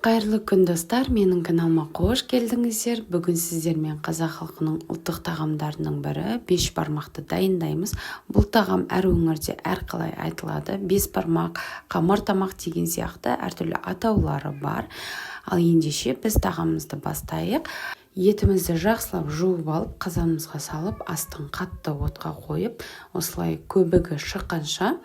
Қайырлы күн достар, менің каналыма қош келдіңіздер. Бүгін сіздермен қазақ халқының ұлттық тағамдарының бірі беш бармақты дайындаймыз. Бұл тағам әр өңірде әрқалай айтылады. Бес бармақ, қамыр тамақ деген сияқты әртүрлі атаулары бар. Ал ендеше біз тағамымызды бастайық. Етімізді жақсылап жуып алып, қазанымызға салып, астын қатты отқа қойып, осылай көбігі шыққанша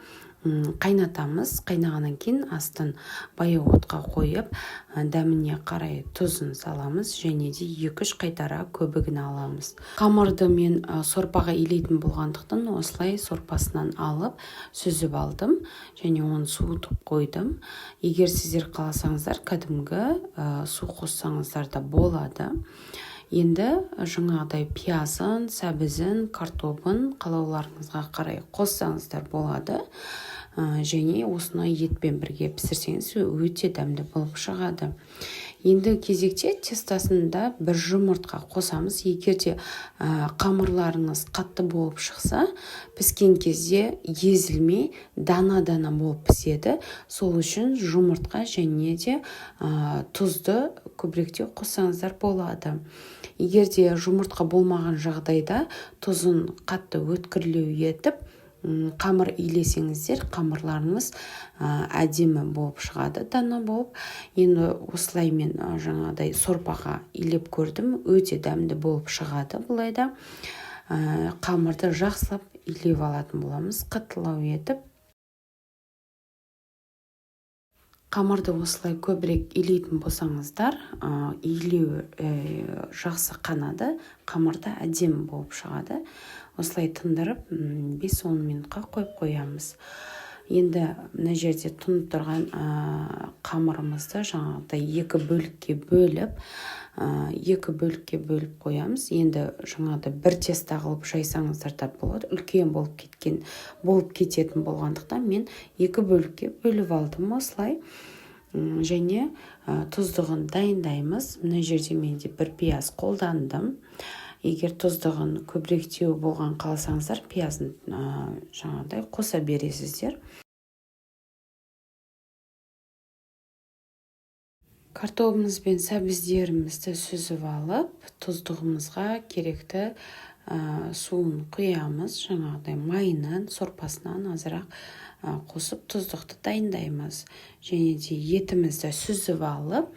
қайнатамыз. Қайнағаннан кейін астын баяу отқа қойып, дәміне қарай тұзын саламыз және де 2-3 қайтара көбігін аламыз. Қамырды мен сорпаға илейтін болғандықтан осылай сорпасынан алып сүзіп алдым және оны суытып қойдым. Егер сіздер қаласаңыздар, кәдімгі су қоссаңыздар да болады. Енді жаңағыдай пиязын, сәбізін, картобын қалауларыңызға қарай қоссаңыздар болады. Және осыны етпен бірге пісірсеңіз өте дәмді болып шығады. Енді кезекте тестасында бір жұмыртқа қосамыз. Егер де қамырларыңыз қатты болып шықса, піскен кезде езілмей дана-дана болып піседі. Сол үшін жұмыртқа және де тұзды көбіректеу қоссаңыздар болады. Егер де жұмыртқа болмаған жағдайда тұзын қатты өткірлеу етіп қамыр илесеңіздер, қамырларыңыз әдемі болып шығады, дана болып. Енді осылай мен жаңағыдай сорпаға илеп көрдім, өте дәмді болып шығады. Бұлайда қамырды жақсылап илеп алатын боламыз, қаттылау етіп. Қамырды осылай көбірек илейтін болсаңыздар, илеу жақсы қанады, қамырда әдемі болып шығады. Осылай тындырып 5-10 минутқа қойып қоямыз. Енді мына жерде тұнып тұрған қамырымызды жаңағыдай 2 бөлікке бөліп қоямыз. Енді жаңағыдай бір теста қылып жайсаңыздар да болады. Үлкен болып кететін болғандықтан мен 2 бөлікке бөліп алдым осылай. Және тұздығын дайындаймыз. Мына жерде менде бір пияз қолдандым. Егер тұздығын көбіректеу болған қаласаңыздар, пиязын жаңағыдай қоса бересіздер. Картобымыз бен сәбіздерімізді сүзіп алып, тұздығымызға керекті суын құямыз. Жаңағыдай майынан, сорпасынан азырақ қосып тұздықты дайындаймыз. Және де етімізді сүзіп алып,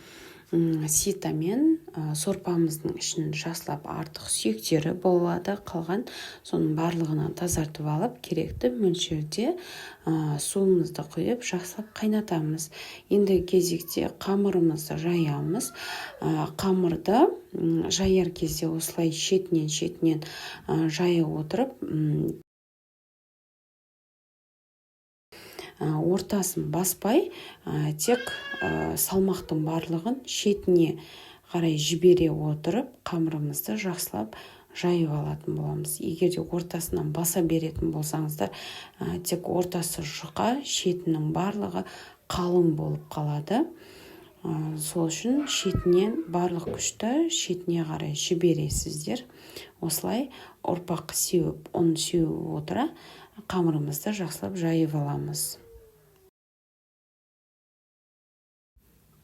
ситамен сорпамыздың ішін жақсылап артық сүйектері болады, қалған соның барлығынан тазартып алып, керекті мөлшерде суымызды құйып жақсылап қайнатамыз. Енді кезекте қамырымызды жаямыз. Қамырды жаяр кезде осылай шетінен жая отырып, ортасын баспай, тек салмақтың барлығын шетіне қарай жібере отырып, қамырымызды жақсылап жайып алатын боламыз. Егер де ортасынан баса беретін болсаңыздар, тек ортасы жұқа, шетінің барлығы қалың болып қалады. Сол үшін шетінен барлық күшті шетіне қарай жібересіздер. Осылай ұрпақ сеуіп, ұн сеуіп отыра, қамырымызды жақсылап жайып аламыз.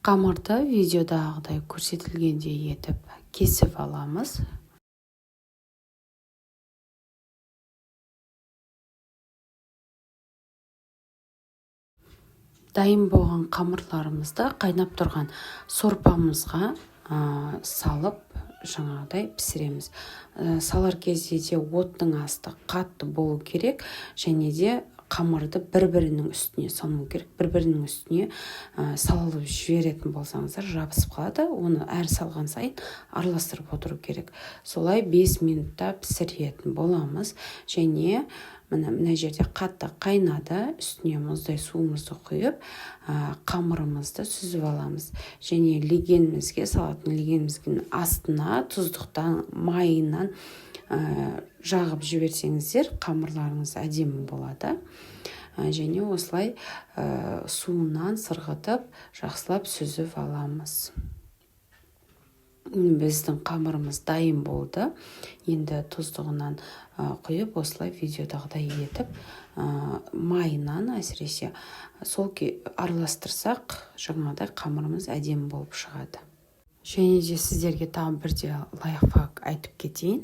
Қамырды видеодағыдай көрсетілгендей етіп кесіп аламыз. Дайын болған қамырларымызды қайнап тұрған сорпамызға салып жаңағыдай пісіреміз. Салар кезде де оттың асты қатты болу керек және де қамырды бір-бірінің үстіне салу керек. Бір-бірінің үстіне салып жіберетін болсаңыздар, жабысып қалады. Оны әр салған сайын араластырып отыру керек. Солай 5 минутта пісіретін боламыз. Және мына жерде қатты қайнады, үстіне мұздай суымызды құйып, қамырымызды сүзіп аламыз. Және легенімізге салатын легеніміздің астына тұздықтан, майынан жағып жіберсеңіздер, қамырларыңыз әдемі болады. Және осылай суынан сырғытып, жақсылап сүзіп аламыз. біздің қамырымыз дайын болды. Енді тұздығынан құйып, осылай видеодағыдай етіп, майынан әсіресе сол араластырсақ, жаңағыдай қамырымыз әдемі болып шығады. Және де сіздерге тағы бірде лайфхак айтып кетейін.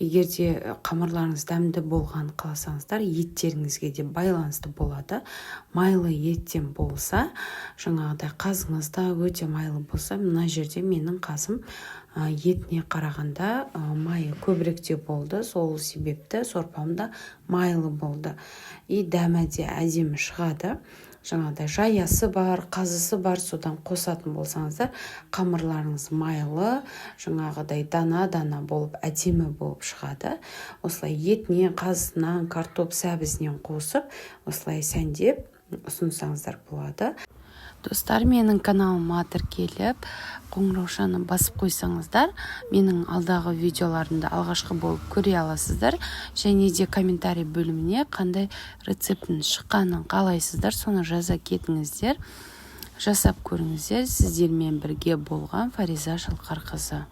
Егер де қамырларыңыз дәмді болған қаласаңыздар, еттеріңізге де байланысты болады. Майлы еттен болса, жаңағыдай қазыңыз да өте майлы болса, мына жерде менің қазым етіне қарағанда майы көбіректе болды. Сол себепті сорпам да майлы болды. И дәмі де әдемі шығады. Жаңағыдай жаясы бар, қазысы бар, содан қосатын болсаңыздар, қамырларыңыз майлы, жаңағыдай дана-дана болып, әдемі болып шығады. Осылай етінен, қазысынан, картоп сәбізінен қосып, осылай сәндеп ұсынсаңыздар болады. Достар, менің каналыма тіркеліп, қоңыраушаны басып қойсаңыздар, менің алдағы видеоларымды алғашқы болып көре аласыздар. Және де комментарий бөліміне қандай рецептің шыққанын қалайсыздар, соны жаза кетіңіздер. Жасап көріңіздер. Сіздермен бірге болған Фариза Шалқарқызы.